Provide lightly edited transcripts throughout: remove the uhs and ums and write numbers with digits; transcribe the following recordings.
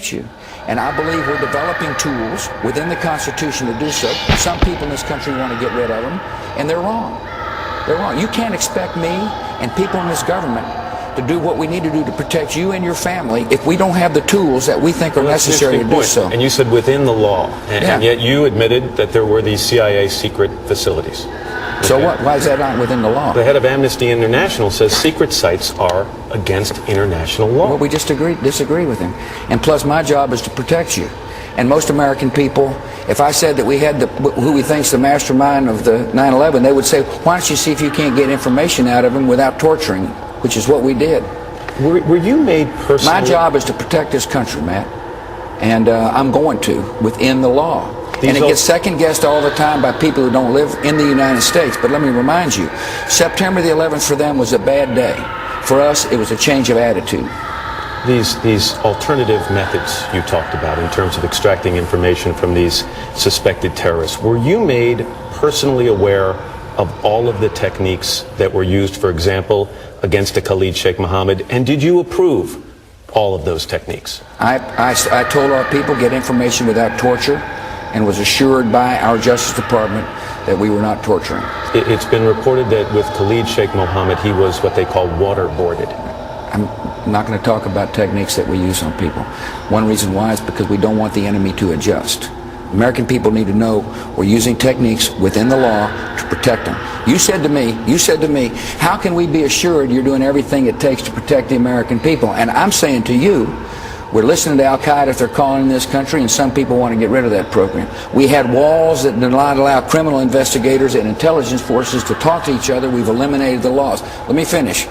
you. And I believe we're developing tools within the Constitution to do so. Some people in this country want to get rid of them, and they're wrong. They're wrong. You can't expect me and people in this government to do what we need to do to protect you and your family if we don't have the tools that we think are necessary to do so. And you said within the law, and yet you admitted that there were these CIA secret facilities. So what? Why is that not within the law? The head of Amnesty International says secret sites are against international law. Well, we just disagree with him. And plus, my job is to protect you. And most American people, if I said that we had who we think's the mastermind of the 9/11, they would say, why don't you see if you can't get information out of him without torturing him, which is what we did. Were you made personally? My job is to protect this country, Matt. And I'm going to, within the law. And it gets second-guessed all the time by people who don't live in the United States. But let me remind you, September the 11th for them was a bad day. For us, it was a change of attitude. These alternative methods you talked about in terms of extracting information from these suspected terrorists, were you made personally aware of all of the techniques that were used, for example, against Khalid Sheikh Mohammed, and did you approve all of those techniques? I told our people get information without torture, and was assured by our Justice Department that we were not torturing. It's been reported that with Khalid Sheikh Mohammed, he was what they call waterboarded. I'm not going to talk about techniques that we use on people. One reason why is because we don't want the enemy to adjust. American people need to know we're using techniques within the law to protect them. You said to me, how can we be assured you're doing everything it takes to protect the American people? And I'm saying to you, we're listening to Al-Qaeda if they're calling in this country, and some people want to get rid of that program. We had walls that did not allow criminal investigators and intelligence forces to talk to each other. We've eliminated the laws. Let me finish.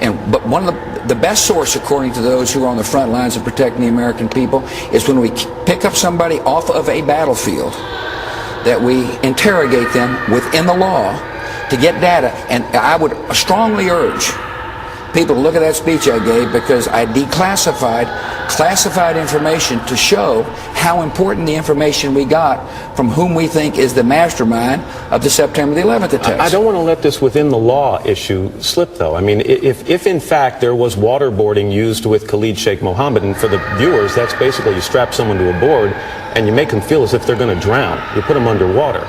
But one of the best source, according to those who are on the front lines of protecting the American people, is when we pick up somebody off of a battlefield, that we interrogate them within the law to get data. And I would strongly urge people to look at that speech I gave, because I declassified classified information to show how important the information we got from whom we think is the mastermind of the September the 11th attacks. I don't want to let this within the law issue slip, though. I mean, if in fact there was waterboarding used with Khalid Sheikh Mohammed, and for the viewers, that's basically you strap someone to a board and you make them feel as if they're going to drown. You put them underwater.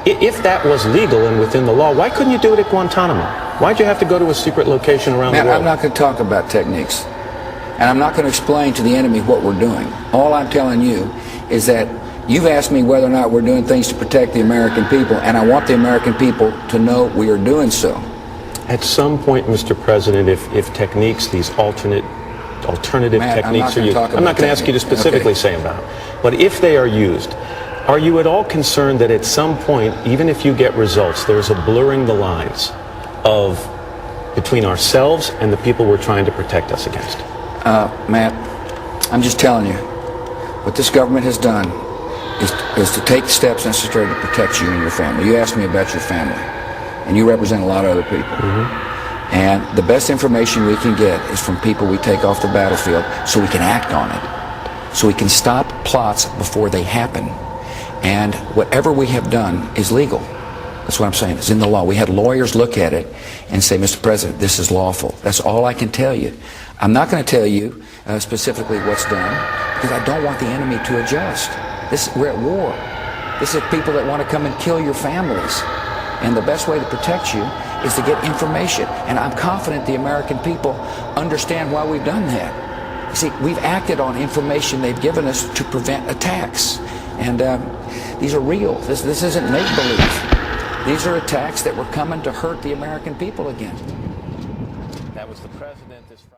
If that was legal and within the law, why couldn't you do it at Guantanamo? Why'd you have to go to a secret location around the world? I'm not going to talk about techniques. And I'm not going to explain to the enemy what we're doing. All I'm telling you is that you've asked me whether or not we're doing things to protect the American people, and I want the American people to know we are doing so. At some point, Mr. President, if techniques, these alternative Matt, techniques are used, I'm not going to ask you to specifically say about them, but if they are used, are you at all concerned that at some point, even if you get results, there's a blurring the lines between ourselves and the people we're trying to protect us against? Matt, I'm just telling you, what this government has done is to take the steps necessary to protect you and your family. You asked me about your family, and you represent a lot of other people. Mm-hmm. And the best information we can get is from people we take off the battlefield, so we can act on it, so we can stop plots before they happen. And whatever we have done is legal. That's what I'm saying. It's in the law. We had lawyers look at it and say, Mr. President, this is lawful. That's all I can tell you. I'm not going to tell you specifically what's done, because I don't want the enemy to adjust. We're at war. This is people that want to come and kill your families. And the best way to protect you is to get information. And I'm confident the American people understand why we've done that. You see, we've acted on information they've given us to prevent attacks. And these are real. This isn't make-believe. These are attacks that were coming to hurt the American people again. That was the president this Friday.